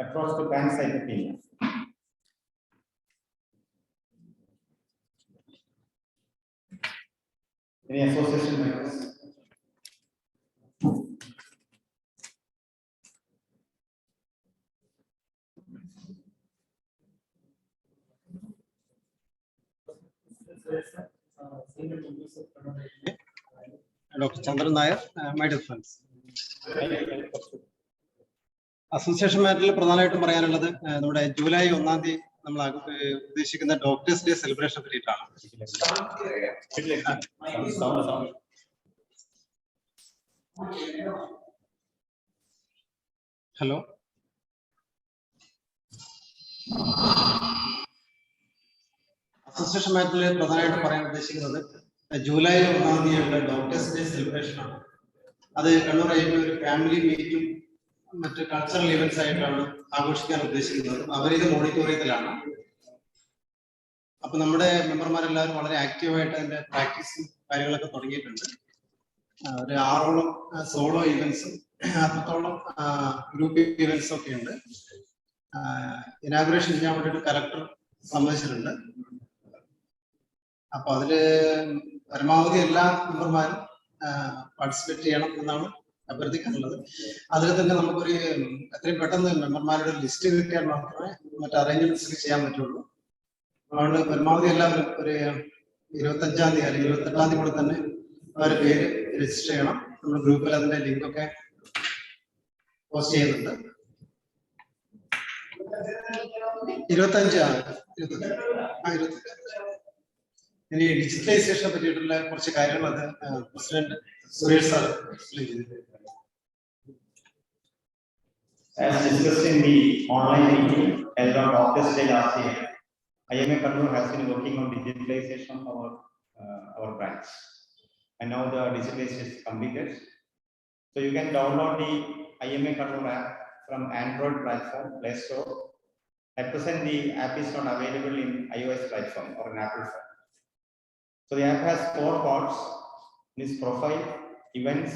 approach to Pancytopenia. Any association members? Dr. Chandran Nair, my dear friends. Association matter പ്രധാനമായിട്ടും പറയാനുള്ളത് നമ്മുടെ July 1-ാം തീയതി നമ്മൾ ഉദ്ദേശിക്കുന്ന ഡോക്ടേഴ്സ് ഡേ സെലിബ്രേഷൻ പറ്റിയിട്ടാണ്. ഹലോ, അസോസിയേഷൻ മാറ്ററിൽ പ്രധാനമായിട്ടും പറയാൻ ഉദ്ദേശിക്കുന്നത് ജൂലൈ 1-ാം തീയതിയുള്ള ഡോക്ടേഴ്സ് ഡേ സെലിബ്രേഷൻ ആണ്. അത് കണ്ണൂർ ഒരു ഫാമിലി മീറ്റും മറ്റ് കൾച്ചറൽ ഇവന്റ്സ് ആയിട്ടാണ് ആഘോഷിക്കാൻ ഉദ്ദേശിക്കുന്നത്. അവരിത് ഓഡിറ്റോറിയത്തിലാണ്. അപ്പൊ നമ്മുടെ മെമ്പർമാരെല്ലാവരും വളരെ ആക്റ്റീവായിട്ട് അതിന്റെ പ്രാക്ടീസും കാര്യങ്ങളൊക്കെ തുടങ്ങിയിട്ടുണ്ട്. ഒരു 6ഓളം സോളോ ഇവന്റ്സും 10ഓളം ഗ്രൂപ്പ് ഇവന്റ്സും ഒക്കെ ഉണ്ട്. ഇനാഗുറേഷൻ ചെയ്യാൻ വേണ്ടിയിട്ട് കലക്ടർ സമ്മതിച്ചിട്ടുണ്ട്. അപ്പൊ അതില് പരമാവധി എല്ലാ മെമ്പർമാരും പാർട്ടിസിപ്പേറ്റ് ചെയ്യണം എന്നാണ് അഭ്യർത്ഥിക്കാനുള്ളത്. അതിൽ തന്നെ നമുക്കൊരു എത്രയും പെട്ടെന്ന് മെമ്പർമാരുടെ ലിസ്റ്റ് കിട്ടിയാൽ മാത്രമേ മറ്റ് അറേഞ്ച്മെന്റ്സ് ചെയ്യാൻ പറ്റുള്ളൂ. അതുകൊണ്ട് പരമാവധി എല്ലാവരും ഒരു 25-ാം തീയതി അല്ലെങ്കിൽ 28-ാം തീയതി കൂടെ തന്നെ അവരുടെ പേര് രജിസ്റ്റർ ചെയ്യണം. നമ്മുടെ ഗ്രൂപ്പിൽ അതിന്റെ ലിങ്ക് ഒക്കെ പോസ്റ്റ് ചെയ്യുന്നുണ്ട്. 25 ഇനി ഡിജിറ്റലൈസേഷനെ പറ്റിയിട്ടുള്ള കുറച്ച് കാര്യങ്ങൾ അത് പ്രസിഡന്റ് സുരേഷ് സാർ എക്സ്പ്ലെയിൻ ചെയ്തിട്ടുണ്ട്. As discussed in the online meeting held on Doctors Day last year, IMA Kannur has been working on digitalization of our branch, and now the digitalization is completed. So you can download the IMA Kannur app from Android platform Play Store. At present, the app is not available in iOS platform or an Apple phone. So the app has 4 parts: this profile, events,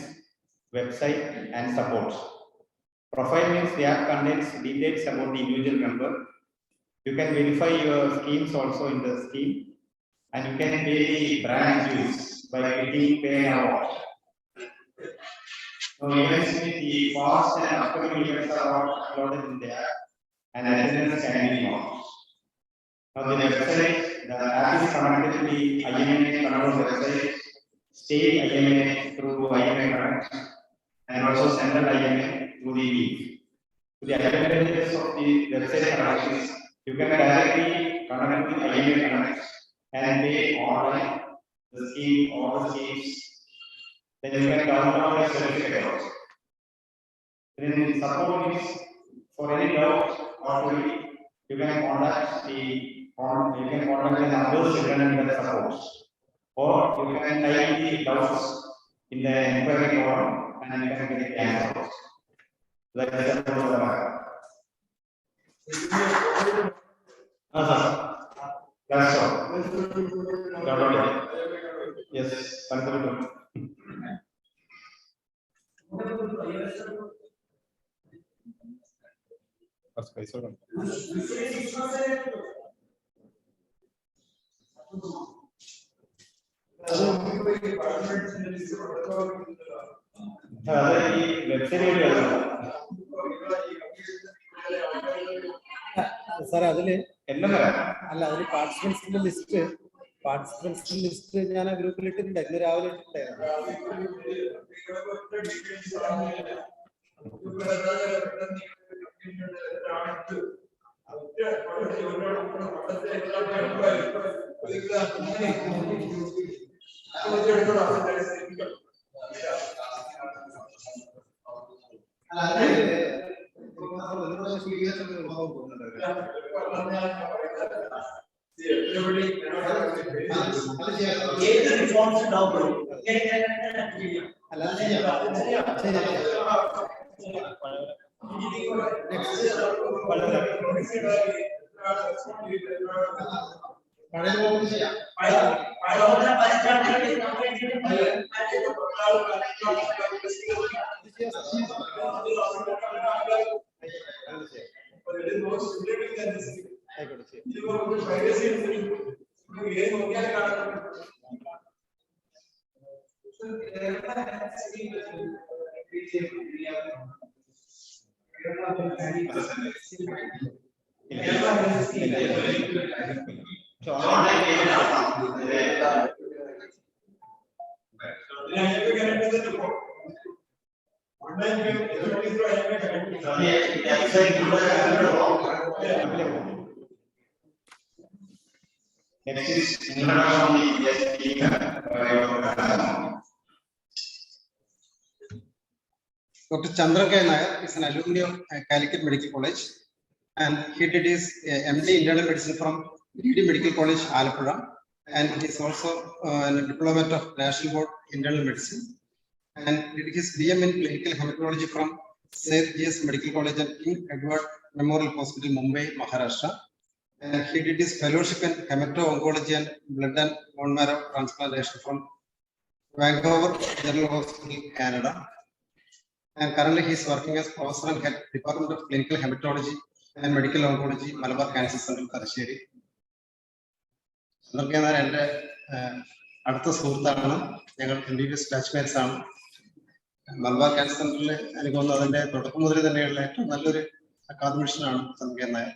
website, and support. Profile means the app contains details about the individual member. You can verify your schemes also in the scheme, and you can pay the branch dues by clicking pay now. Now events means the past and upcoming events are uploaded in the app, and attendance can be marked. Now the website, the app is connected to the IMA Kannur website, state IMA through IMA Connect, and also central IMA through the link. To the advantages of the website connections, you can directly connect with IMA Connect and pay online the scheme, all the schemes. Then you can download a certificate also. Then support means for any doubt or query, you can contact the numbers written in the support, or you can type the doubts in the inquiry form and you can get the answer. That is the matter. That's all. Yes, continue. Sir അതില് അല്ല അതില് പാർട്ടിസിപ്പൻസിന്റെ list ഞാൻ ആ ഗ്രൂപ്പിൽ ഇട്ടിട്ടുണ്ട്. ഇന്ന് രാവിലെ Next is introduction of the speaker. Dr. Chandran Nair is an alumni of Calicut Medical College, and he did his MD Internal Medicine from BD Medical College, Alappuzha, and he is also a diplomat of National Board Internal Medicine, and did his BM in Clinical Hematology from St. G.S. Medical College and King Edward Memorial Hospital, Mumbai, Maharashtra. And he did his fellowship in Hemato-Oncology and Blood and Bone Marrow Transplantation from Vancouver General Hospital, Canada. And currently he is working as professor and head Department of Clinical Hematology and Medical Oncology, Malabar Cancer Center, Thalassery. അടുത്ത സുഹൃത്താണ്, ഞങ്ങൾ continuous batchmates ആണ്. Malabar cancer സെന്ററിൽ എനിക്ക് തോന്നുന്നു അതിന്റെ തുടക്കം മുതൽ തന്നെയുള്ള ഏറ്റവും നല്ലൊരു അക്കാദമിഷ്യനാണ് ചന്ദ്രൻ നായർ.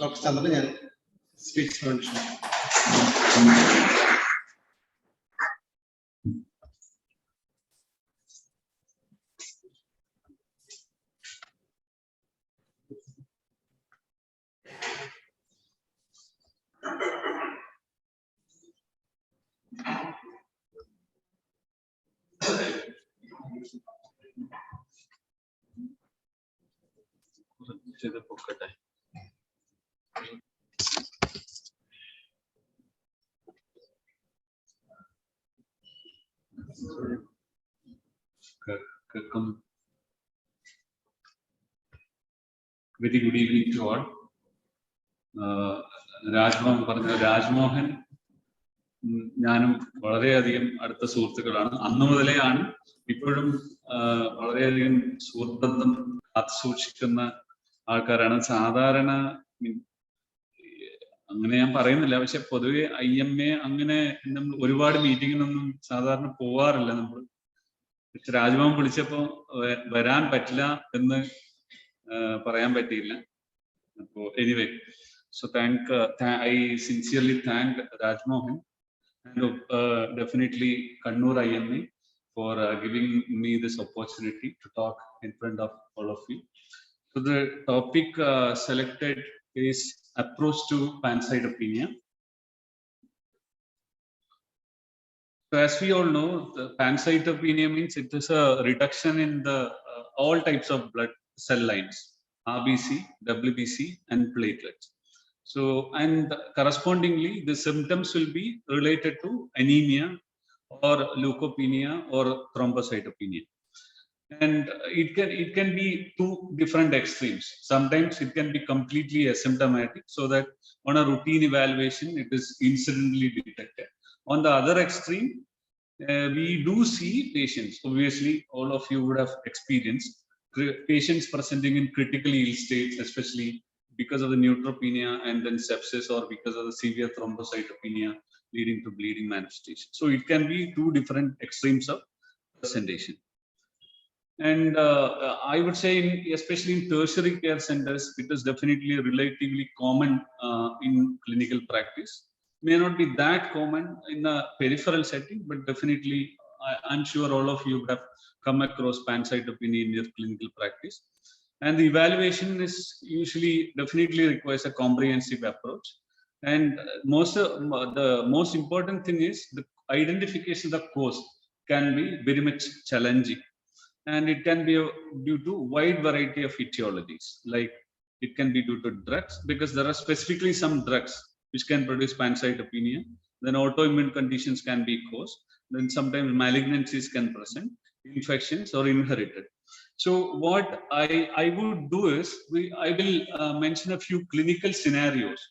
ഡോക്ടർ ചന്ദ്രൻ, ഞാൻ സ്പീച്ച് വേണ്ടി Very good evening to all. Rajmohan ഞാനും വളരെയധികം അടുത്ത സുഹൃത്തുക്കളാണ്. അന്നു മുതലെയാണ്, ഇപ്പോഴും വളരെയധികം സുഹൃത്തുബന്ധം കാത്തു സൂക്ഷിക്കുന്ന ആൾക്കാരാണ്. സാധാരണ അങ്ങനെ ഞാൻ പറയുന്നില്ല, പക്ഷെ പൊതുവെ IMA അങ്ങനെ നമ്മൾ ഒരുപാട് മീറ്റിങ്ങിനൊന്നും സാധാരണ പോവാറില്ല നമ്മൾ. പക്ഷെ രാജ്മോഹൻ വിളിച്ചപ്പോ വരാൻ പറ്റില്ല എന്ന് പറയാൻ പറ്റിയില്ല. അപ്പോ anyway, so I sincerely thank Rajmohan and definitely Kannur IMA for giving me this opportunity to talk in front of all of you. So the topic selected is approach to Pancytopenia. So as we all know, the Pancytopenia means it is a reduction in the all types of blood cell lines, RBC, WBC, and platelets. So, and correspondingly, the symptoms will be related to anemia or leukopenia or thrombocytopenia. And it can be two different extremes. Sometimes it can be completely asymptomatic, so that on a routine evaluation, it is incidentally detected. On the other extreme, we do see patients, obviously all of you would have experienced, patients presenting in critically ill states, especially because of the neutropenia and then sepsis, or because of the severe thrombocytopenia leading to bleeding manifestation. So it can be two different extremes of presentation. And I would say, especially in tertiary care centers, it is definitely relatively common in clinical practice. May not be that common in a peripheral setting, but definitely I'm sure all of you would have come across Pancytopenia in your clinical practice. And the evaluation is usually definitely requires a comprehensive approach. And the most important thing is the identification of the cause can be very much challenging. And it can be due to wide variety of etiologies. Like it can be due to drugs, because there are specifically some drugs which can produce Pancytopenia. Then autoimmune conditions can be caused. Then sometimes malignancies can present, infections or inherited. So what I would do is, I will mention a few clinical scenarios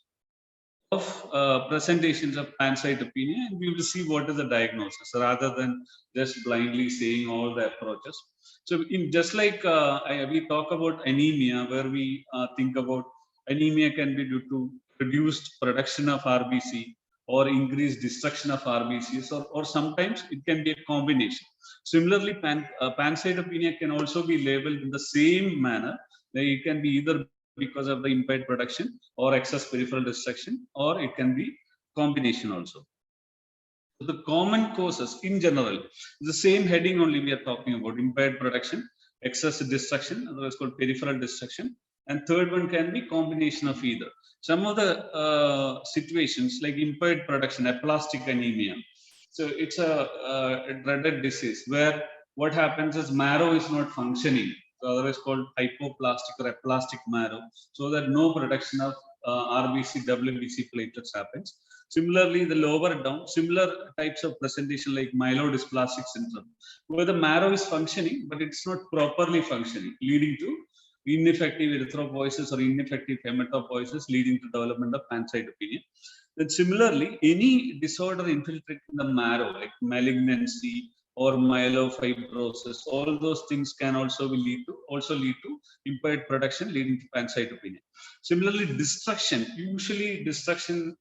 of presentations of pancytopenia, and we will see what is the diagnosis rather than just blindly saying all the approaches. So in just like we talk about anemia, where we think about anemia can be due to reduced production of RBC or increased destruction of RBCs, or sometimes it can be a combination. Similarly, pancytopenia can also be labeled in the same manner. It can be either because of the impaired production or excess peripheral destruction, or it can be combination also. So the common causes in general, the same heading only we are talking about: impaired production, excess destruction, otherwise called peripheral destruction, and third one can be combination of either. Some of the situations like impaired production, aplastic anemia. So it's a dreaded disease where what happens is marrow is not functioning. So otherwise called hypoplastic or aplastic marrow, so that no production of RBC, WBC platelets happens. Similarly, the lower down, similar types of presentation like myelodysplastic syndrome, where the marrow is functioning, but it's not properly functioning, leading to ineffective erythropoiesis or ineffective hematopoiesis, leading to development of pancytopenia. Then similarly, any disorder infiltrating the marrow, like malignancy or myelofibrosis, all those things can also lead to impaired production, leading to pancytopenia. Similarly, destruction, usually destruction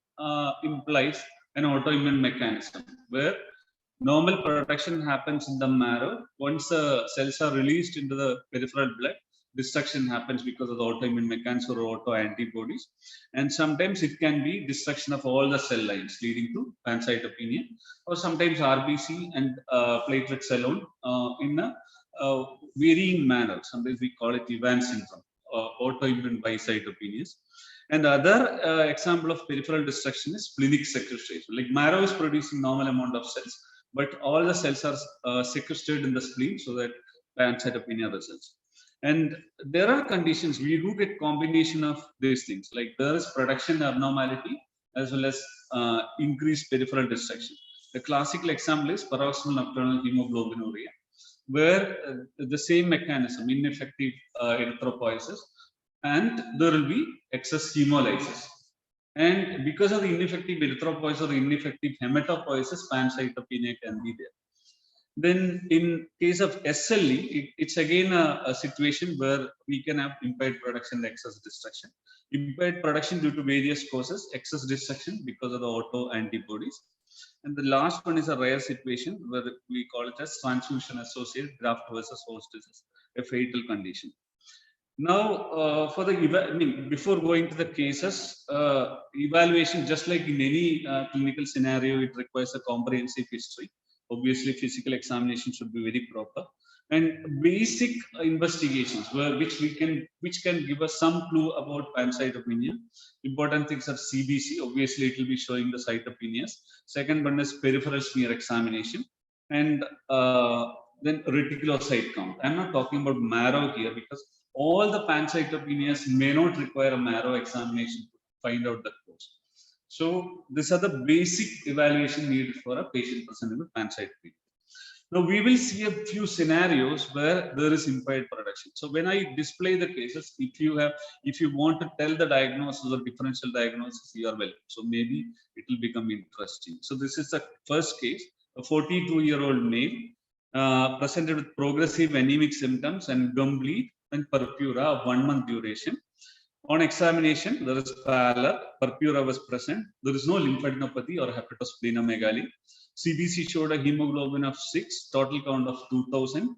implies an autoimmune mechanism where normal production happens in the marrow. Once the cells are released into the peripheral blood, destruction happens because of the autoimmune mechanism or autoantibodies. And sometimes it can be destruction of all the cell lines, leading to pancytopenia, or sometimes RBC and platelets alone in a varying manner. Sometimes we call it Ivan syndrome, autoimmune bicytopenias. And the other example of peripheral destruction is splenic sequestration. Like marrow is producing normal amount of cells, but all the cells are sequestered in the spleen, so that pancytopenia results. And there are conditions we do get combination of these things, like there is production abnormality as well as increased peripheral destruction. The classical example is paroxysmal nocturnal hemoglobinuria, where the same mechanism, ineffective erythropoiesis, and there will be excess hemolysis. And because of the ineffective erythropoiesis or ineffective hematopoiesis, pancytopenia can be there. Then in case of SLE, it's again a situation where we can have impaired production, excess destruction. Impaired production due to various causes, excess destruction because of the autoantibodies. And the last one is a rare situation where we call it as transfusion associated graft versus host disease, a fatal condition. Now, for the before going to the cases, evaluation, just like in any clinical scenario, it requires a comprehensive history. Obviously, physical examination should be very proper, and basic investigations which can give us some clue about pancytopenia. Important things are CBC. Obviously, it will be showing the cytopenias. Second one is peripheral smear examination, and then reticulocyte count. I'm not talking about marrow here, because all the pancytopenias may not require a marrow examination to find out the cause. So these are the basic evaluation needed for a patient presenting with pancytopenia. Now we will see a few scenarios where there is impaired production. So when I display the cases, if you want to tell the diagnosis or differential diagnosis, you are welcome. So maybe it will become interesting. So this is the first case, a 42-year-old male presented with progressive anemic symptoms and gum bleed and purpura of 1 month duration. On examination, there is pallor, purpura was present. There is no lymphadenopathy or hepatosplenomegaly. CBC showed a hemoglobin of 6, total count of 2000.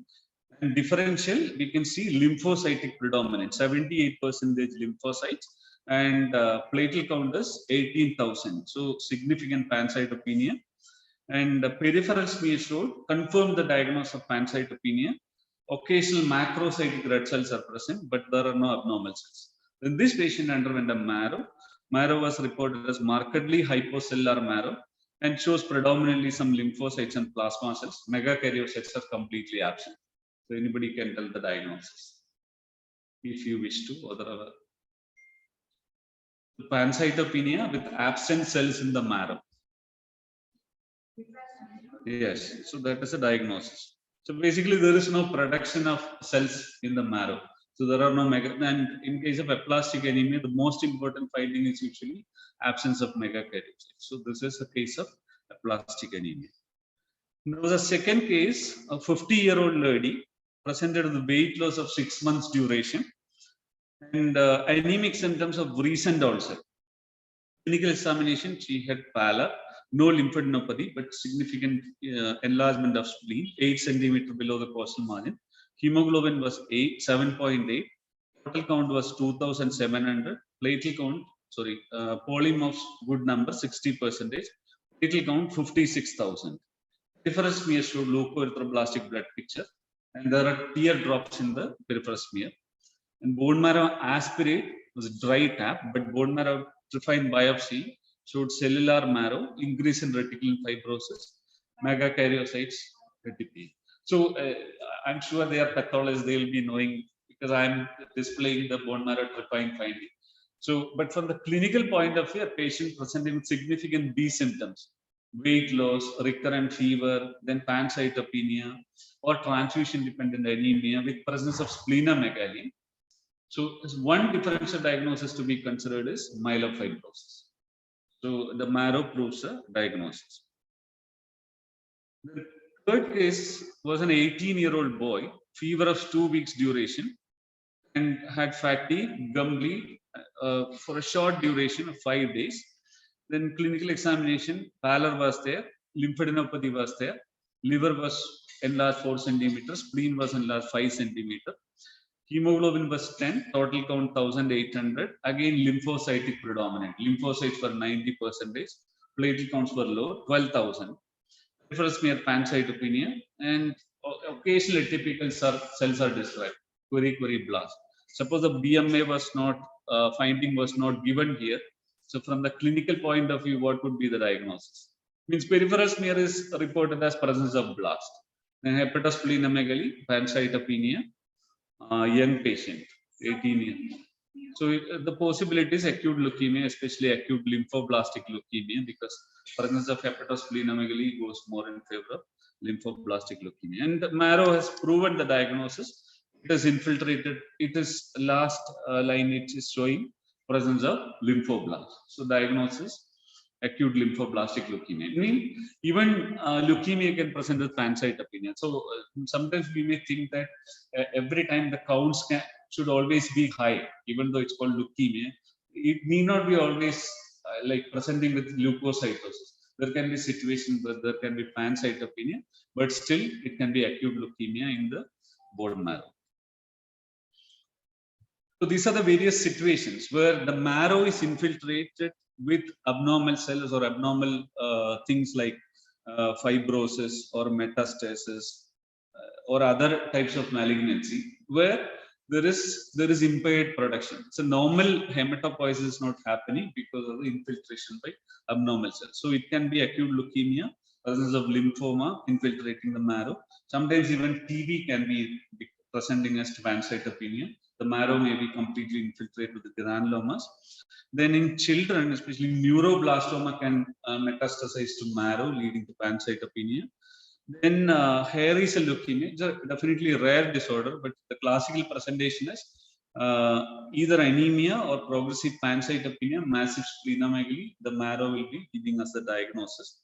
And differential, we can see lymphocytic predominance, 78% lymphocytes, and platelet count is 18,000. So significant pancytopenia. And the peripheral smear showed, confirmed the diagnosis of pancytopenia. Occasional macrocytic red cells are present, but there are no abnormal cells. Then this patient underwent a marrow. Marrow was reported as markedly hypocellular marrow and shows predominantly some lymphocytes and plasma cells. Megakaryocytes are completely absent. So anybody can tell the diagnosis if you wish to. Other pancytopenia with absent cells in the marrow. Yes, so that is a diagnosis. So basically, there is no production of cells in the marrow. So there are no mega, and in case of aplastic anemia, the most important finding is usually absence of megakaryocytes. So this is a case of aplastic anemia. There was a second case, a 50-year-old lady presented with weight loss of 6 months duration and anemic symptoms of recent onset. Clinical examination, she had pallor, no lymphadenopathy, but significant enlargement of spleen, 8 centimeters below the causal margin. Hemoglobin was 7.8. Total count was 2,700. Platelet count, polymorphs good number, 60%. Platelet count 56,000. Peripheral smear showed leukoerythroblastic blood picture, and there are tear drops in the peripheral smear. And bone marrow aspirate was a dry tap, but bone marrow refined biopsy showed cellular marrow, increase in reticulin fibrosis, megakaryocytes, retipi. So I'm sure they are pathologists, they will be knowing because I'm displaying the bone marrow refined finding. So, but from the clinical point of view, a patient presenting with significant B symptoms, weight loss, recurrent fever, then pancytopenia, or transfusion-dependent anemia with presence of splenomegaly. So, one differential diagnosis to be considered is myelofibrosis. So, the marrow proves a diagnosis. The third case was an 18-year-old boy, fever of 2 weeks duration, and had fatigue, gum bleed for a short duration of 5 days. Then clinical examination, pallor was there, lymphadenopathy was there, liver was enlarged 4 centimeters, spleen was enlarged 5 centimeters. Hemoglobin was 10, total count 1,800. Again, lymphocytic predominant. Lymphocytes were 90%. Platelet counts were low, 12,000. Peripheral smear pancytopenia, and occasional atypical cells are described. Query blast. Suppose the BMA was not finding was not given here. So from the clinical point of view, what would be the diagnosis? Means peripheral smear is reported as presence of blast. Then hepatosplenomegaly, pancytopenia. Young patient, 18 years. So the possibility is acute leukemia, especially acute lymphoblastic leukemia, because presence of hepatosplenomegaly goes more in favor of lymphoblastic leukemia. And the marrow has proven the diagnosis. It is infiltrated. It is last line. It is showing presence of lymphoblast. So diagnosis. Acute lymphoblastic leukemia. I mean, even leukemia can present with pancytopenia. So sometimes we may think that every time the counts should always be high, even though it's called leukemia. It need not be always like presenting with leukocytosis. There can be situations where there can be pancytopenia, but still it can be acute leukemia in the bone marrow. So these are the various situations where the marrow is infiltrated with abnormal cells or abnormal things like fibrosis or metastasis or other types of malignancy, where there is impaired production. So normal hematopoiesis is not happening because of the infiltration by abnormal cells. So it can be acute leukemia, presence of lymphoma infiltrating the marrow. Sometimes even TB can be presenting as pancytopenia. The marrow may be completely infiltrated with the granulomas. Then in children, especially neuroblastoma can metastasize to marrow, leading to pancytopenia. Then hairy cell leukemia is definitely a rare disorder, but the classical presentation is either anemia or progressive pancytopenia, massive splenomegaly. The marrow will be giving us the diagnosis.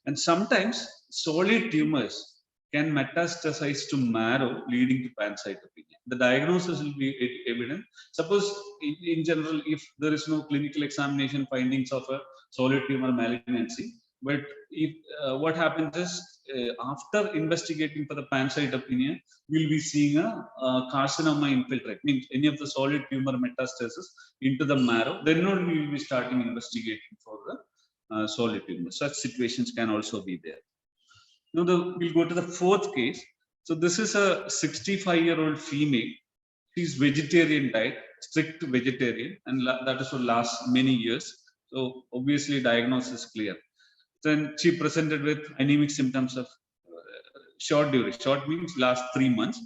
And sometimes solid tumors can metastasize to marrow, leading to pancytopenia. The diagnosis will be evident. Suppose in general, if there is no clinical examination findings of a solid tumor malignancy, but if what happens is after investigating for the pancytopenia, we'll be seeing a carcinoma infiltrate, means any of the solid tumor metastasis into the marrow. Then only we will be starting investigating for the solid tumor. Such situations can also be there. Now we'll go to the fourth case. So this is a 65-year-old female. She's vegetarian diet, strict vegetarian, and that is for last many years. So obviously diagnosis clear. Then she presented with anemic symptoms of short duration. Short means last 3 months.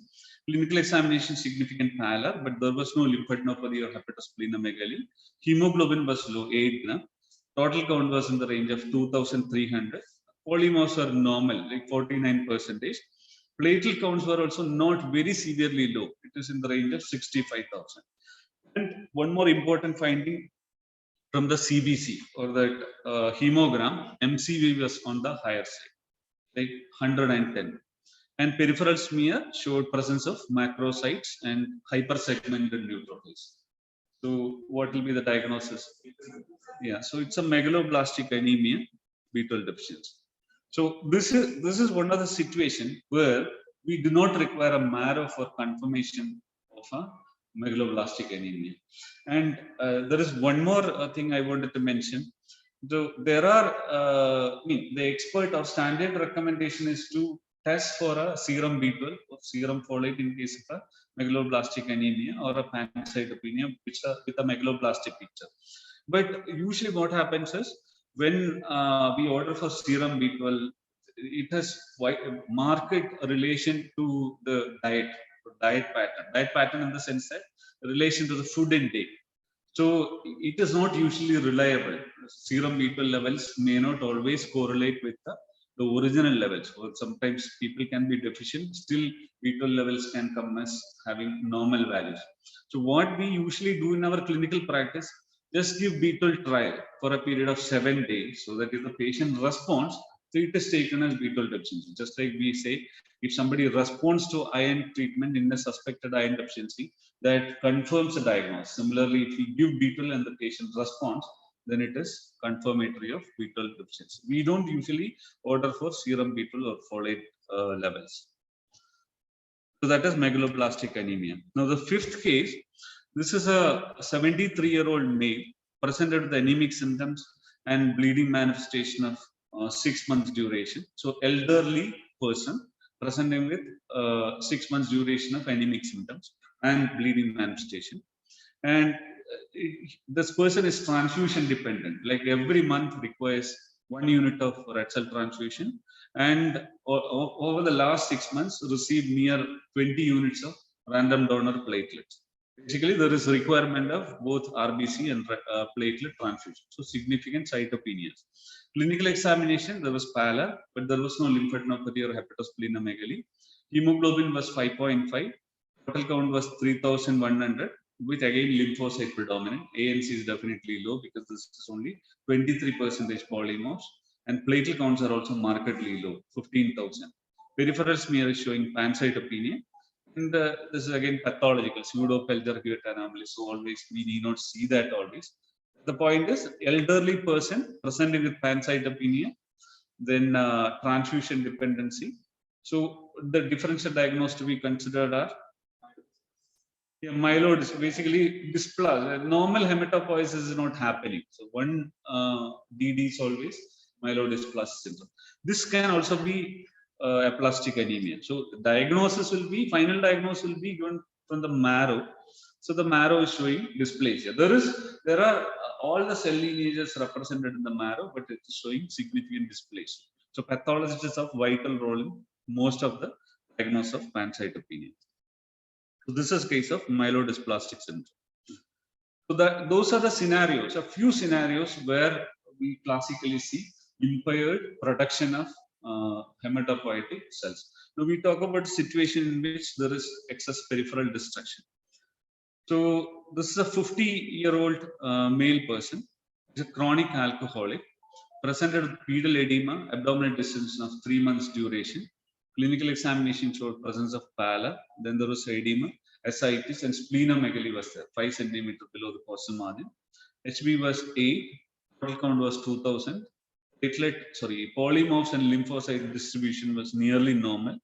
Clinical examination, significant pallor, but there was no lymphadenopathy or hepatosplenomegaly. Hemoglobin was low, 8 gram. Total count was in the range of 2,300. Polymorphs are normal, like 49%. Platelet counts were also not very severely low. It is in the range of 65,000. And one more important finding from the CBC or the hemogram, MCV was on the higher side, like 110. And peripheral smear showed presence of macrocytes and hypersegmented neutrophils. So what will be the diagnosis? Yeah, so it's a megaloblastic anemia, B12 deficiency. So this is one of the situation where we do not require a marrow for confirmation of a megaloblastic anemia. And there is one more thing I wanted to mention. So there are, the expert or standard recommendation is to test for a serum B12 or serum folate in case of a megaloblastic anemia or a pancytopenia, which are with a megaloblastic picture. But usually what happens is when we order for serum B12, it has marked relation to the diet pattern in the sense that relation to the food intake. So it is not usually reliable. Serum B12 levels may not always correlate with the original levels. Or sometimes people can be deficient, still B12 levels can come as having normal values. So what we usually do in our clinical practice, just give B12 trial for a period of 7 days, so that if the patient responds, so it is taken as B12 deficiency. Just like we say, if somebody responds to iron treatment in a suspected iron deficiency, that confirms the diagnosis. Similarly, if we give B12 and the patient responds, then it is confirmatory of B12 deficiency. We don't usually order for serum B12 or folate levels. So that is megaloblastic anemia. Now the fifth case, this is a 73-year-old male presented with anemic symptoms and bleeding manifestation of 6 months duration. So elderly person presenting with 6 months duration of anemic symptoms and bleeding manifestation. And this person is transfusion dependent, like every month requires 1 unit of red cell transfusion, and over the last 6 months received near 20 units of random donor platelets. Basically, there is requirement of both RBC and platelet transfusion. So significant cytopenias. Clinical examination, there was pallor, but there was no lymphadenopathy or hepatosplenomegaly. Hemoglobin was 5.5. Total count was 3,100, with again lymphocyte predominant. ANC is definitely low because this is only 23% polymorphs, and platelet counts are also markedly low, 15,000. Peripheral smear is showing pancytopenia, and this is again pathological, pseudo-Pelger-Hewitt anomaly. So always we need not see that always. The point is, elderly person presenting with pancytopenia, then transfusion dependency. So the differential diagnosis to be considered are myeloid is basically dysplasia. Normal hematopoiesis is not happening. So one DD is always myelodysplastic syndrome. This can also be aplastic anemia. So the diagnosis will be, final diagnosis will be given from the marrow. So the marrow is showing dysplasia. There are all the cell lineages represented in the marrow, but it is showing significant dysplasia. So pathologists have vital role in most of the diagnosis of pancytopenia. So this is case of myelodysplastic syndrome. So those are the scenarios, a few scenarios where we classically see impaired production of hematopoietic cells. Now we talk about a situation in which there is excess peripheral destruction. So this is a 50-year-old male person. He's a chronic alcoholic, presented with pedal edema, abdominal distension of 3 months duration. Clinical examination showed presence of pallor. Then there was edema, ascites, and splenomegaly was there, 5 centimeters below the postal margin. HB was 8. Total count was 2,000. Polymorphs and lymphocyte distribution was nearly normal.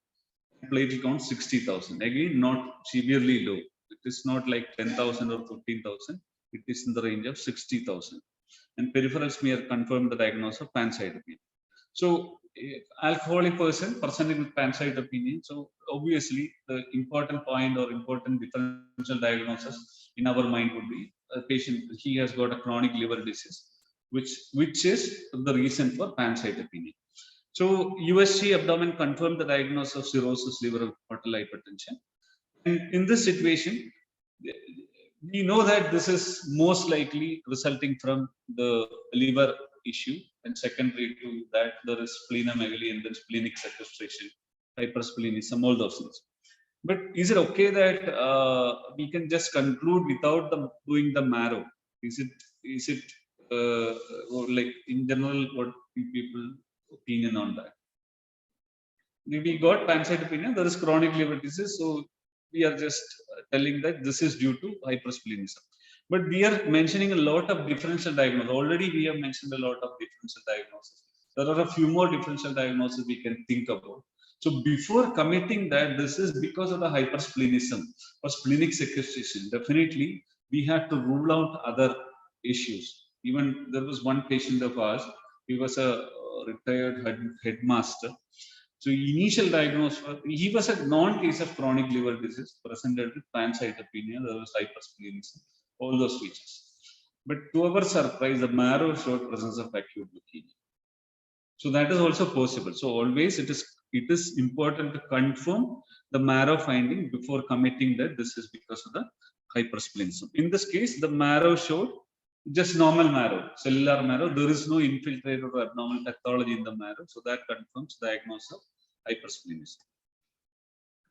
Platelet count 60,000. Again, not severely low. It is not like 10,000 or 15,000. It is in the range of 60,000. And peripheral smear confirmed the diagnosis of pancytopenia. So, alcoholic person presenting with pancytopenia. So, obviously, the important point or important differential diagnosis in our mind would be a patient, he has got a chronic liver disease, which is the reason for pancytopenia. So, USG abdomen confirmed the diagnosis of cirrhosis liver portal hypertension. And in this situation, we know that this is most likely resulting from the liver issue, and secondary to that there is splenomegaly and then splenic sequestration hypersplenism, all those things. But is it okay that we can just conclude without doing the marrow? Is it or like in general, what people opinion on that? We got pancytopenia, there is chronic liver disease, so we are just telling that this is due to hypersplenism. But we are mentioning a lot of differential diagnosis. Already we have mentioned a lot of differential diagnosis. There are a few more differential diagnoses we can think about. So before committing that this is because of the hypersplenism or splenic sequestration, definitely we have to rule out other issues. Even there was one patient of ours, he was a retired headmaster. So initial diagnosis, he was a non-case of chronic liver disease, presented with pancytopenia, there was hypersplenism, all those features. But to our surprise, the marrow showed presence of acute leukemia. So that is also possible. So always it is important to confirm the marrow finding before committing that this is because of the hypersplenism. In this case, the marrow showed just normal marrow, cellular marrow. There is no infiltrated or abnormal pathology in the marrow. So that confirms diagnosis of hypersplenism.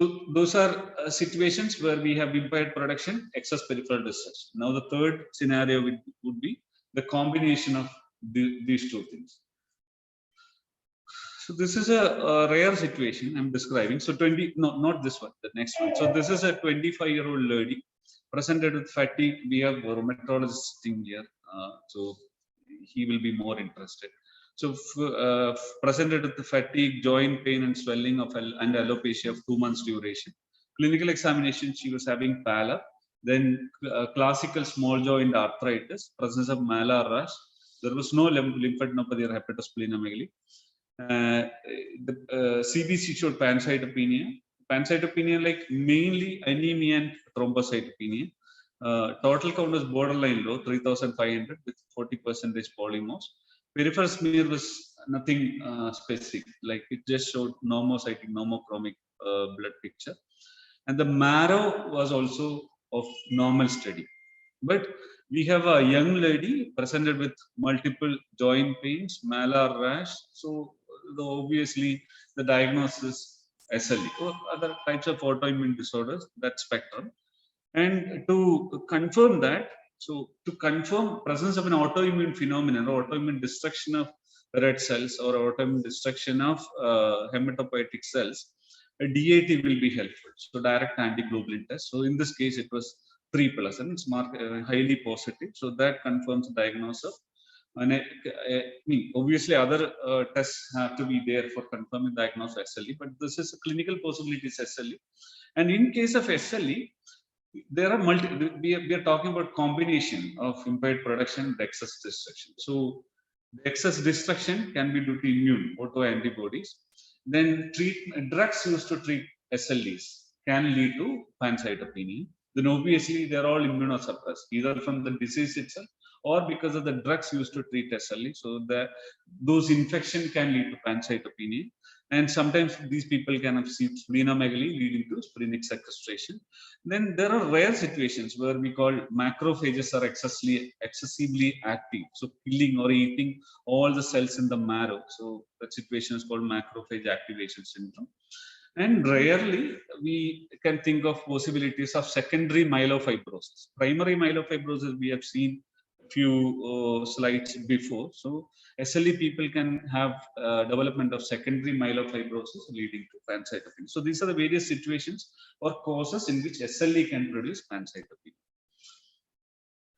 So those are situations where we have impaired production, excess peripheral discharge. Now the third scenario would be the combination of these two things. So this is a rare situation I'm describing. So not this one, the next one. So this is a 25-year-old lady presented with fatigue. We have a rheumatologist sitting here, so he will be more interested. So presented with the fatigue, joint pain and swelling and alopecia of 2 months duration. Clinical examination, she was having pallor, then classical small joint arthritis, presence of malar rash. There was no lymphadenopathy or hepatosplenomegaly. The CBC showed pancytopenia. Pancytopenia, like mainly anemia and thrombocytopenia. Total count was borderline low, 3,500 with 40% polymorphs. Peripheral smear was nothing specific, like it just showed normocytic, normochromic blood picture. And the marrow was also of normal study. But we have a young lady presented with multiple joint pains, malar rash. So obviously the diagnosis SLE or other types of autoimmune disorders, that spectrum. And to confirm that, so to confirm presence of an autoimmune phenomenon or autoimmune destruction of red cells or autoimmune destruction of hematopoietic cells, a DAT will be helpful. So direct antiglobulin test. So in this case, it was 3+ and it's marked highly positive. So that confirms the diagnosis. And I mean, obviously other tests have to be there for confirming diagnosis of SLE, but this is a clinical possibility is SLE. And in case of SLE, there are we are talking about combination of impaired production and excess destruction. So the excess destruction can be due to immune autoantibodies. Then drugs used to treat SLEs can lead to pancytopenia. Then obviously they're all immunosuppressed, either from the disease itself or because of the drugs used to treat SLE. So those infection can lead to pancytopenia. And sometimes these people can have splenomegaly leading to splenic sequestration. Then there are rare situations where we call macrophages are excessively active. So killing or eating all the cells in the marrow. So that situation is called macrophage activation syndrome. And rarely we can think of possibilities of secondary myelofibrosis. Primary myelofibrosis we have seen a few slides before. So SLE people can have development of secondary myelofibrosis leading to pancytopenia. So these are the various situations or causes in which SLE can produce pancytopenia.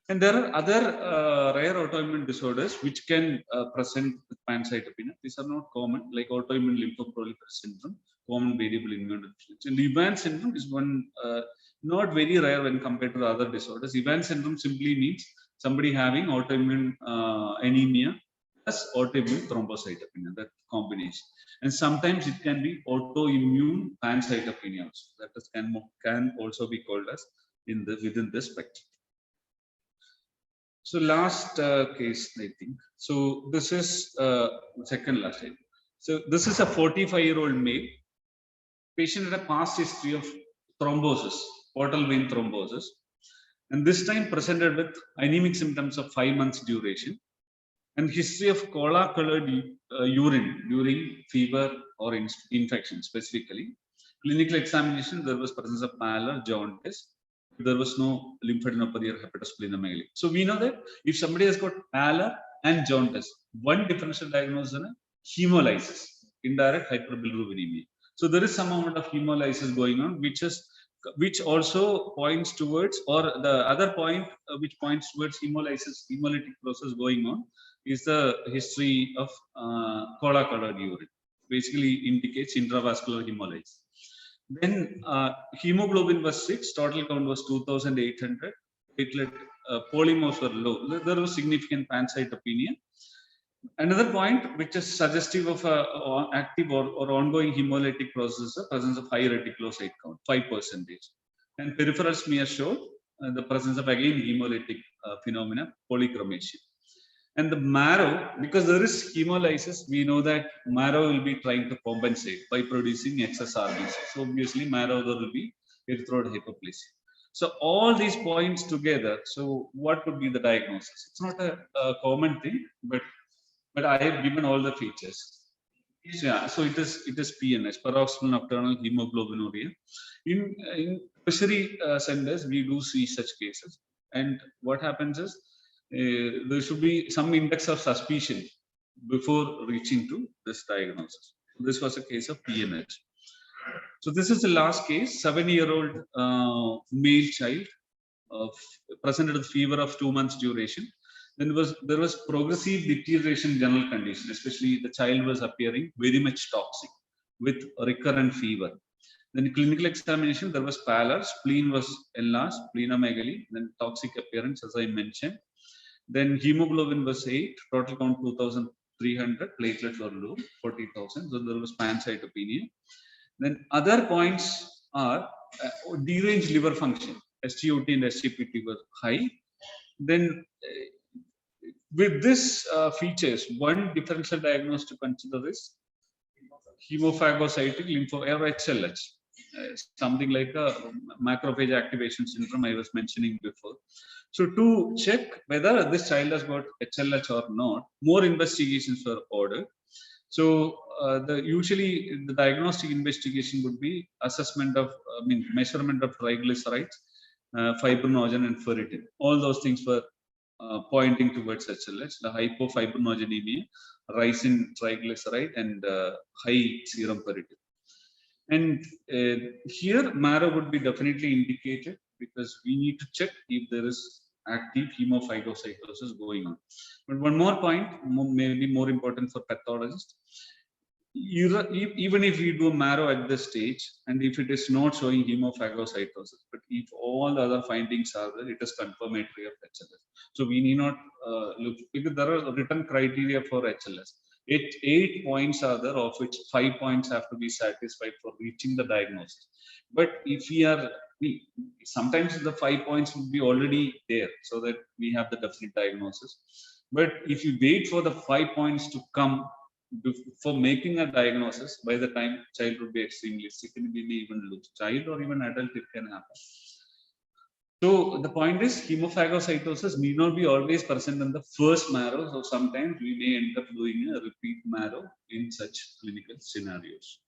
And there are other rare autoimmune disorders which can present with pancytopenia. These are not common, like autoimmune lymphoproliferative syndrome, common variable immunodeficiency. And Evans syndrome is one not very rare when compared to the other disorders. Evans syndrome simply means somebody having autoimmune anemia plus autoimmune thrombocytopenia, that combination. And sometimes it can be autoimmune pancytopenia also. That is, can also be called as within this spectrum. So last case, I think. So this is second last slide. So this is a 45-year-old male. Patient had a past history of thrombosis, portal vein thrombosis. And this time presented with anemic symptoms of 5 months duration. and history of cola-colored urine during fever or infection specifically. Clinical examination, there was presence of pallor, jaundice. There was no lymphadenopathy or hepatosplenomegaly. So we know that if somebody has got pallor and jaundice, one differential diagnosis is hemolysis, indirect hyperbilirubinemia. So there is some amount of hemolysis going on, which also points towards, or the other point which points towards hemolysis, hemolytic process going on, is the history of cola-colored urine. Basically indicates intravascular hemolysis. Then hemoglobin was 6, total count was 2,800, platelet polymorphs were low. There was significant pancytopenia. Another point which is suggestive of active or ongoing hemolytic process, the presence of high reticulocyte count, 5%. And peripheral smear showed the presence of again hemolytic phenomena, polychromasia. And the marrow, because there is hemolysis, we know that marrow will be trying to compensate by producing excess RBC. So obviously marrow there will be erythroid hypoplasia. So all these points together, so what would be the diagnosis? It's not a common thing, but I have given all the features. Yeah, so it is PNH, paroxysmal nocturnal hemoglobinuria. In tertiary centers, we do see such cases, and what happens is there should be some index of suspicion before reaching to this diagnosis. This was a case of PNH. So this is the last case, 7-year-old male child presented with fever of 2 months duration. Then there was progressive deterioration in general condition, especially the child was appearing very much toxic with recurrent fever. Then clinical examination, there was pallor, spleen was enlarged, splenomegaly, then toxic appearance as I mentioned. Then hemoglobin was 8, total count 2,300, platelets were low, 40,000. So there was pancytopenia. Then other points are deranged liver function, SGOT and SGPT were high. Then with this features, one differential diagnosis to consider is hemophagocytic lymphoma or HLH, something like a macrophage activation syndrome I was mentioning before. So to check whether this child has got HLH or not, more investigations were ordered. So usually the diagnostic investigation would be assessment of, measurement of triglycerides, fibrinogen and ferritin. All those things were pointing towards HLH, the hypofibrinogenemia, rise in triglyceride, and high serum ferritin. And here marrow would be definitely indicated, because we need to check if there is active hemophagocytosis going on. But one more point, maybe more important for pathologists, even if we do marrow at this stage, and if it is not showing hemophagocytosis, but if all the other findings are there, it is confirmatory of HLS. So we need not look, because there are written criteria for HLS. 8 points are there, of which 5 points have to be satisfied for reaching the diagnosis. But if sometimes the 5 points will be already there, so that we have the definite diagnosis. But if you wait for the 5 points to come for making a diagnosis, by the time child would be extremely sick, and we may even lose child, or even adult, it can happen. So the point is, hemophagocytosis need not be always present in the first marrow. So sometimes we may end up doing a repeat marrow in such clinical scenarios.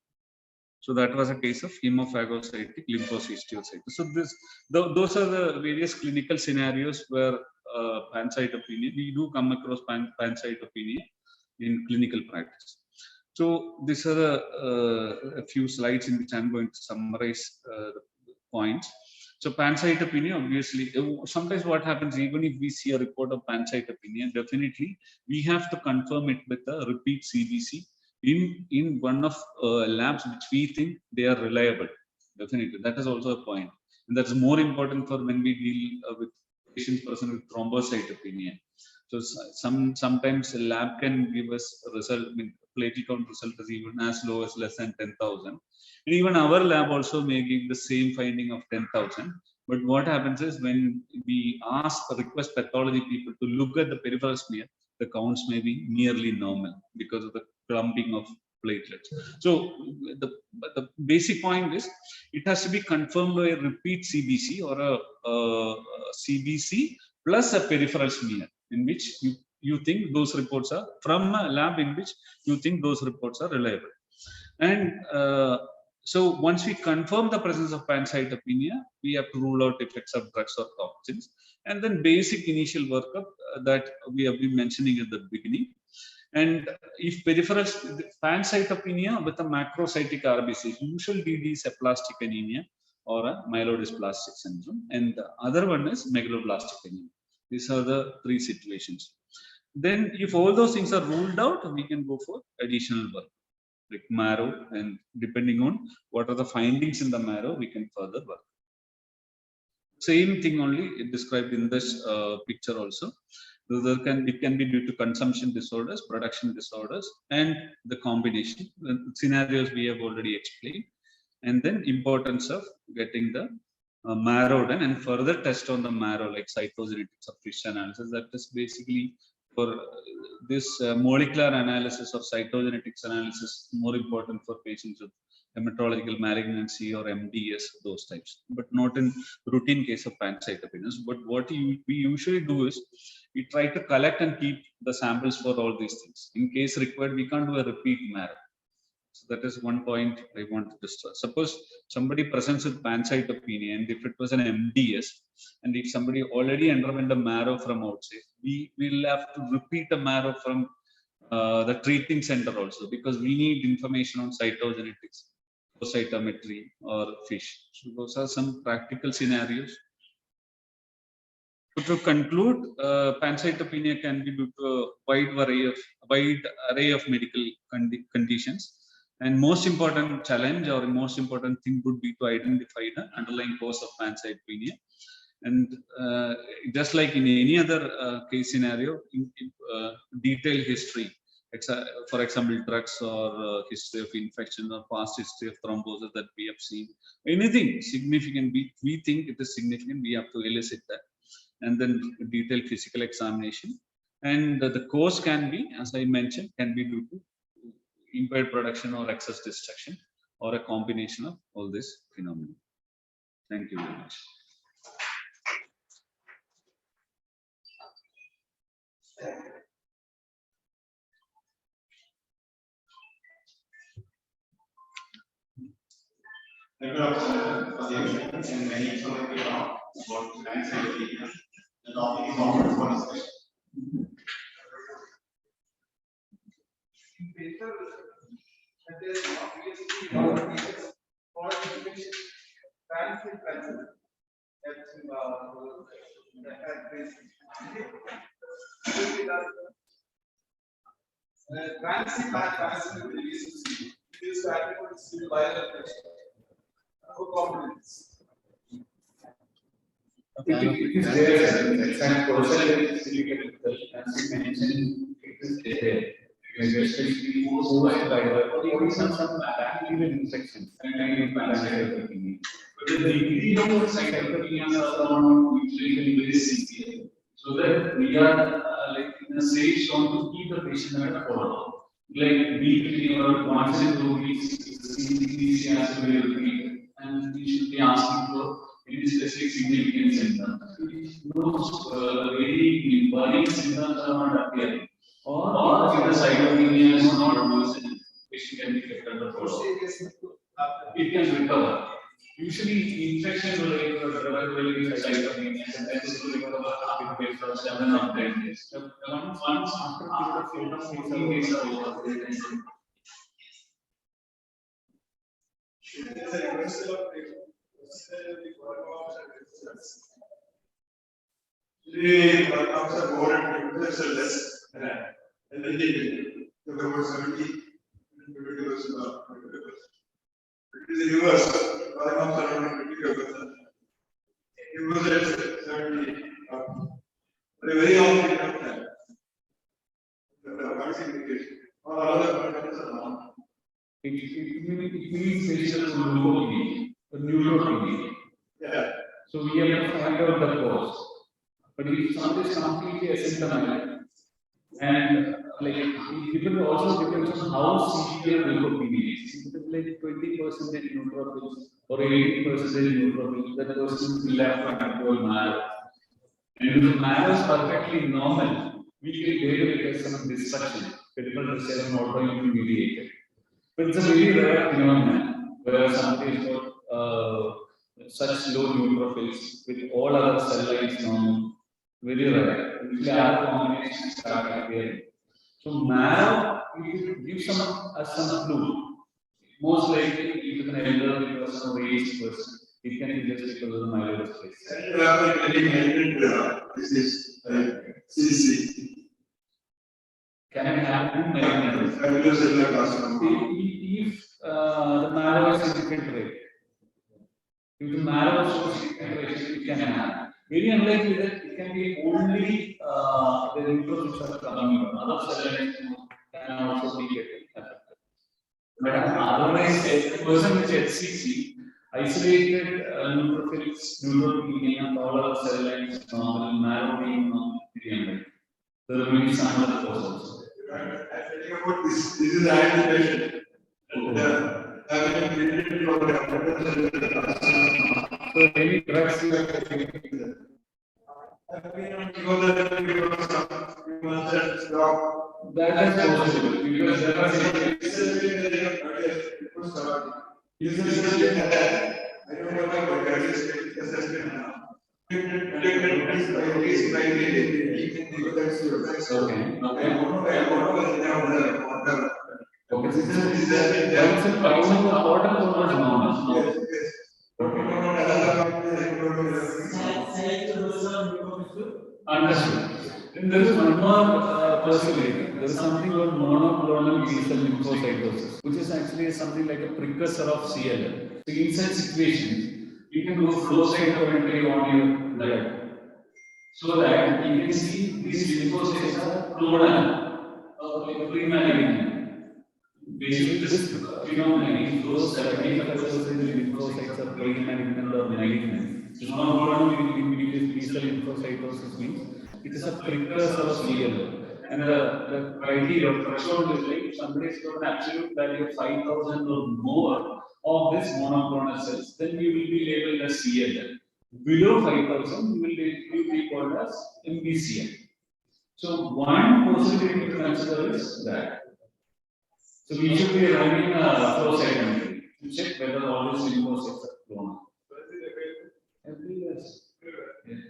So that was a case of hemophagocytic lymphohistiocytosis. So those are the various clinical scenarios where pancytopenia, we do come across pancytopenia in clinical practice. So these are a few slides in which I'm going to summarize the points. So pancytopenia, obviously, sometimes what happens, even if we see a report of pancytopenia, definitely we have to confirm it with a repeat CBC in one of labs which we think they are reliable. Definitely, that is also a point, and that's more important for when we deal with patients present with thrombocytopenia. So sometimes a lab can give us a result, platelet count result is even as low as less than 10,000. And even our lab also may give the same finding of 10,000. But what happens is, when we request pathology people to look at the peripheral smear, the counts may be nearly normal because of the clumping of platelets. So the basic point is, it has to be confirmed by a repeat CBC or a CBC plus a peripheral smear, in which you you think those reports are from a lab in which you think those reports are reliable. And so once we confirm the presence of pancytopenia, we have to rule out effects of drugs or toxins, and then basic initial workup that we have been mentioning at the beginning. And if peripheral pancytopenia with a macrocytic RBC, usual DD is aplastic anemia or a myelodysplastic syndrome, and the other one is megaloblastic anemia. These are the three situations. Then if all those things are ruled out, we can go for additional work like marrow, and depending on what are the findings in the marrow, we can further work. Same thing only described in this picture also. So it can be due to consumption disorders, production disorders, and the combination. The scenarios we have already explained. And then importance of getting the marrow done and further test on the marrow like cytogenetics or FISH analysis. That is basically for this molecular analysis or cytogenetics analysis more important for patients with hematological malignancy or MDS, those types, but not in routine case of pancytopenia. But what we usually do is we try to collect and keep the samples for all these things. In case required, we can't do a repeat marrow. So that is one point I want to stress. Suppose somebody presents with pancytopenia, and if it was an MDS, and if somebody already underwent a marrow from outside, we will have to repeat a marrow from the treating center also, because we need information on cytogenetics, cytometry, or FISH. So those are some practical scenarios. So to conclude, pancytopenia can be due to a wide array of medical conditions. And most important challenge or most important thing would be to identify the underlying cause of pancytopenia. And just like in any other case scenario, detailed history, for example, drugs or history of infection or past history of thrombosis that we have seen, anything significant, we think it is significant, we have to elicit that. And then detailed physical examination. And the cause can be, as I mentioned, can be due to impaired production or excess destruction, or a combination of all this phenomena. Thank you very much. Thank you for the introduction and many information about pancytopenia. The topic is open for discussion. It is there, exact percentage is difficult, as you mentioned, it is there. Especially caused by the some bacterial infections and pancytopenia. But the degree of cytopenia are not usually very severe. So that we are like in a safe zone to keep the patient under follow-up. Like weekly or once in 2 weeks, CBC has to be repeated, and we should be asking for any specific significant symptoms. If no very worrying symptoms are not appearing, or if the cytopenia is not worsened, patient can be kept under follow-up. It can recover. Usually, infection-related or drug-related cytopenia tends to recover after 7 or 10 days. Once after a period of 14 days are over, they tend to. The outcomes are more and impacts are less. And then they talk about 70, 20%. It is the reverse. Outcomes are around 25%. It was at 70. But a very long period of time. What is indication? All other parameters are wrong. It means there is a neutropenia. Yeah. So we have to find out the cause. But if somebody is completely asymptomatic, and like it also depends on how severe leukemia is. If it is like 20% neutrophils or 80% neutrophils, that person will have to control marrow. And if the marrow is perfectly normal, we can label it as some destruction, critical discharge and autoimmune mediated. But it's a very rare phenomenon where somebody has got such low neutrophils with all other cell lines normal. Very rare. Usually other combinations start appearing. So marrow, we could give some clue. Most likely, if it's an elderly person or aged person, it can be just because of the myelodysplasia. CC. Can it happen in malignant? If the marrow is infiltrated, if the marrow shows infiltration, it can happen. Very unlikely that it can be only the neutrophils are coming from. Other cell lines can also be getting affected. But otherwise, a person with HCC, isolated neutrophils, neutropenia, and all other cell lines normal, marrow being normal, very unlikely. There may be some other cause also. I'm telling about this. This is anticipation. And having treated for the So any drugs you are taking? That is possible because there are understood. Then there is one more possibility. There is something called monoclonal B-cell lymphocytosis, which is actually something like a precursor of CLL. So in such situations, you can do flow cytometry on your blood, so that you can see these lymphocytes are clonal or pre-malignant. Basically, this phenomenon, if those 75% lymphocytes are pre-malignant or malignant, this monoclonal B-cell lymphocytosis means it is a precursor of CLL. And the criteria threshold is like if somebody has got an absolute value of 5,000 or more of this monoclonal cells, then you will be labeled as CLL. Below 5,000, you will be called as MBCL. So one possibility to consider is that. So we should be running a flow cytometry to check whether all these lymphocytes are clonal. Every year. Yeah.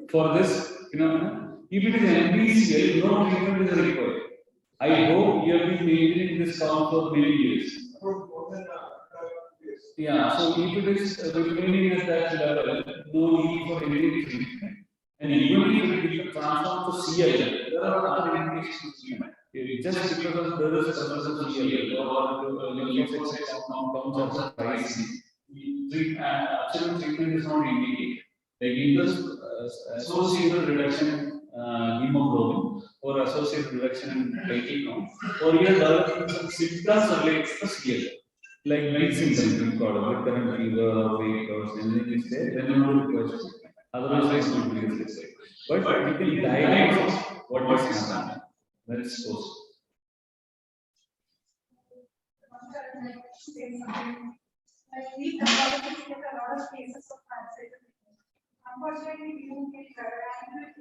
For this phenomenon, if it is MBCL, no treatment is required. I hope you have been maintaining this count for many years. Yeah, so if it is remaining at that level, no need for any treatment. And even if it becomes transformed to CLL, there are other indications. Just because there is presence of CLL or lymphocyte counts are rising, absolute treatment is not indicated. Like in this associated reduction in hemoglobin or associated reduction in platelet count, or even developing some symptoms related to CLL, like many symptoms we call it, recurrent fever or weight loss, anything is there, then you will require treatment. Otherwise, no treatment is required. But we can diagnose what is happening. That is possible. We pathologists get a lot of cases of pancytopenia. Unfortunately, we don't get accurate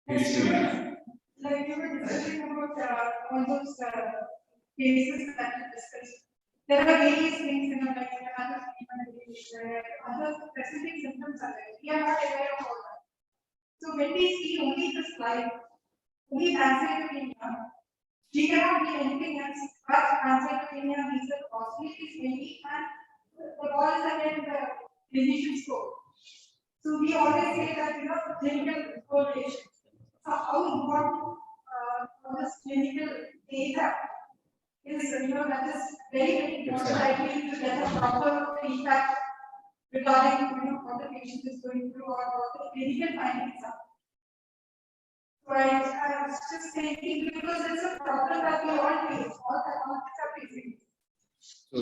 history. Like you were discussing about all those cases that you discussed. There are various things in the like other specific symptoms are there. We are not aware of all that. So when we see only the slide, only pancytopenia, we cannot do anything else but pancytopenia. These are possibilities maybe, and the ball is again in the clinician scope. So we always say that clinical correlation. So how important this clinical data is, that is very most likely to get a proper feedback regarding what the patient is going through or what the clinical findings are. So I was just thinking because it's a problem that we all face, all pathologists are facing. So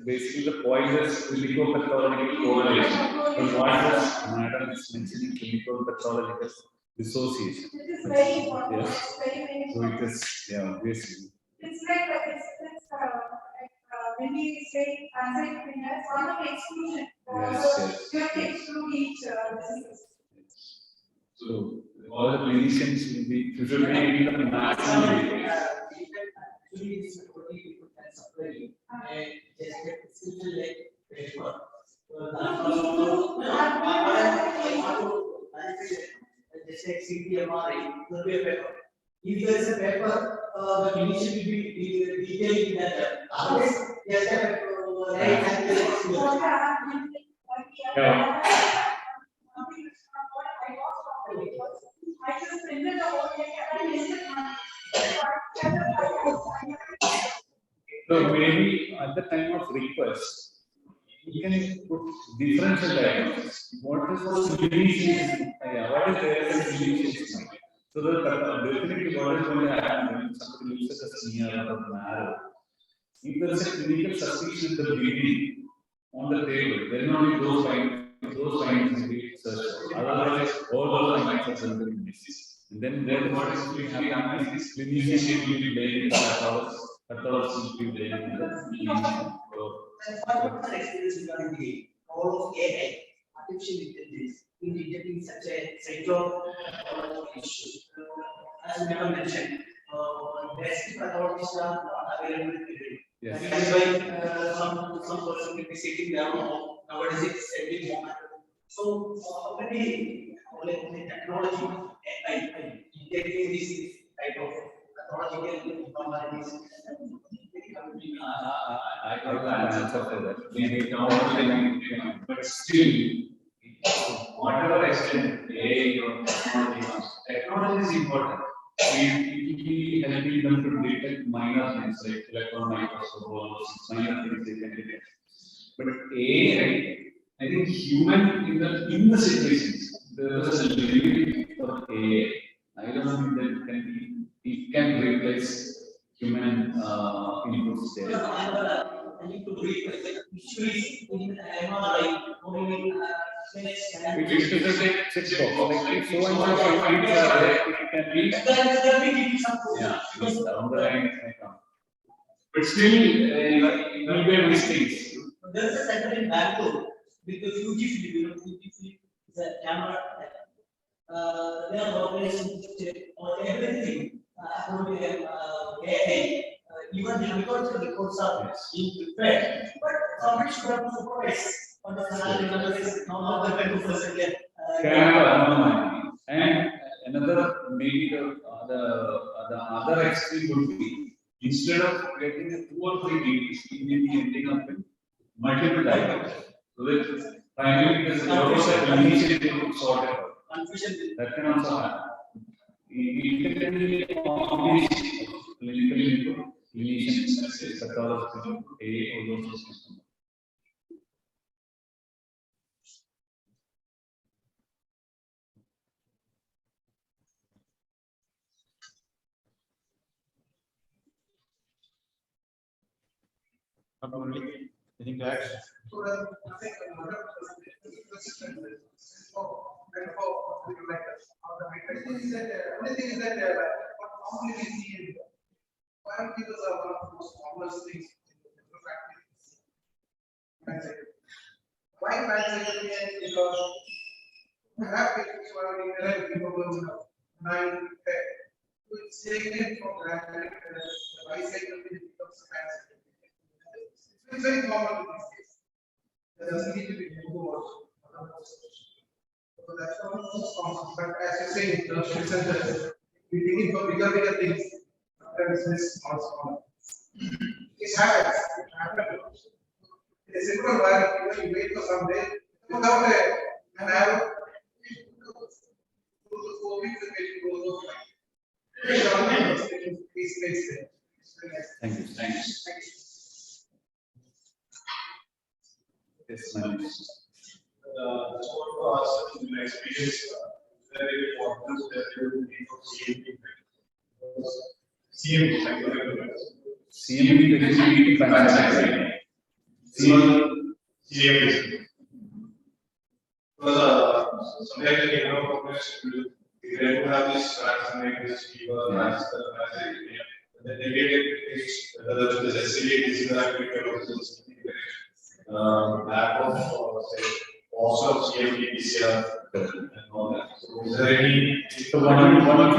basically the point is clinico-pathological correlation. But what is Madam is mentioning clinico-pathological dissociation. It is very important. Yes. It's very So it is, yeah, basically. It's like when we say pancytopenia, it's one of the exclusion. Yes, You have to yes. exclude each disease. So all the clinicians will be usually the maximum. Actually, this only people can supply just a prescription like paper. Just like CTMRI, there will be a paper. If there is a paper, the clinician will be detailing that. Otherwise, just a paper, I just printed the whole thing and I listed So maybe at the time of request, you can put differential diagnosis. What is the deletion? What is there as a deletion? So that definitely what is going to happen when somebody looks at a smear or marrow. If there is a clinical suspicion in the beginning on the table, then only those findings will be searched. Otherwise, all those findings are going to be missed. And then what is going to happen is clinician will be blaming the pathologist will be blaming the clinician. what experience regarding the role of AI, artificial intelligence, in detecting such a set of issues? As we have mentioned, basic pathologists are not available today. Yes. That is why some person will be sitting down nowadays it's every moment. So already only technology AI detecting this type of pathological anomalies. I have an answer for that. Maybe but still, whatever extent AI or technology is important. We will be helping them to detect minor things like electron microscope or minor things they can detect. But AI, I think human in the situations, there is a limit for AI. I don't think that it can replace human inputs there. I need to read issues in MRI or in It is to say checkbox, like if so and so findings are there, it can be. Yeah, down the line it may come. But still, it will be mistakes. There is a center in Bangalore with the Fujifilm, Fujifilm is a camera. They are organizing everything about AI. Even the reports are being prepared. But somebody should have to supervise. On the salary, now the 2% again. And another maybe the other extreme would be instead of getting a 2 or 3 degrees, we may be ending up in multiple diagnosis. So that finally there's a lot of clinician to sort it out. That can also happen. It can be a combination of clinical clinicians, pathologists, all those systems. Not only, anything to add? So then, I think another question is, is that only thing is that what normally we see in why people are one of the most commonest things in the practice. Why Pancytopenia is because you have patients who are in hemoglobin of 9, 10. So it's taken for granted that the bicyclepenia becomes Pancytopenia. It's very common in these days. There doesn't need to be more. So that's not most common. But as you say, in tertiary centers, we take it for bigger things. Sometimes this also. It happens. It happens. It's a simple one. You wait for some day without an arrow. 2 to 4 weeks, the patient goes over. Please face it. Thank you. Thank you. Yes, ma'am. That's what for us in my experience very important that you will need for CMP. CMP basically Pancytopenia. CMP. Because sometimes the people who have this vaccine, this fever, the negative is whether it is SCA disease activity or lack of say, also of CMV, PCR, and all that. So, is there any? So one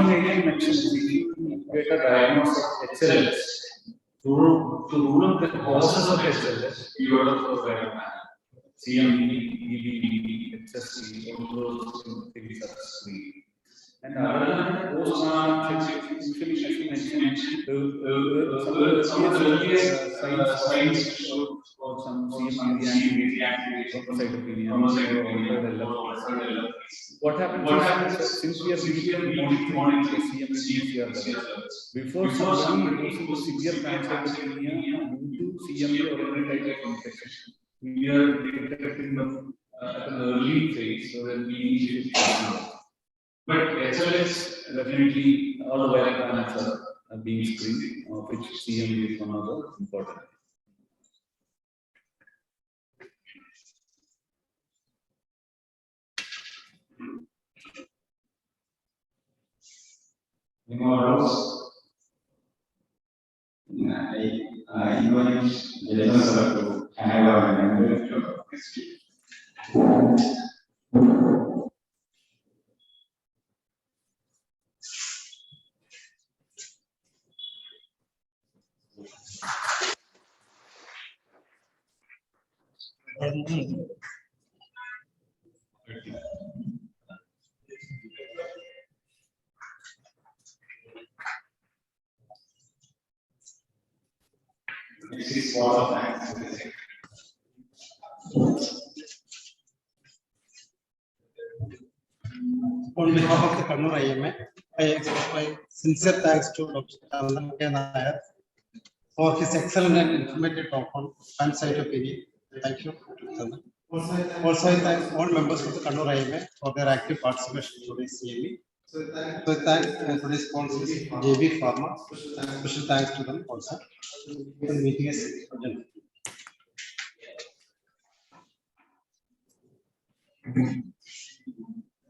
thing I can mention is if you get a diagnosis of HLS, to rule out the causes of HLS, you got to provide a map. CMV, EBV, HSC, all those things are screened. And other than that, post-mortem checks, usually as you mentioned, some of the earliest signs show some CMV reactivation, thrombocytopenia, or what happens is, since we are weekly monitoring the CMV PCR levels, before somebody goes into severe pancytopenia due to CMV or any type of infection, we are detecting them at an early phase so that we initiate treatment. But HLS, definitely all the viral panels are being screened, of which CMV is one of the important. Any more doubts? I invite Jason sir to hand over and move to next week. Next is word of thanks. On behalf of the Kannur IMA, I express my sincere thanks to Dr. Chandran Nair for his excellent and informative talk on pancytopenia. Thank you, Dr. Chandran. Also, I thank all members of the Kannur IMA for their active participation in today's CME. So I thank today's sponsors, JB Pharma. Special thanks to them also. The meeting is adjourned.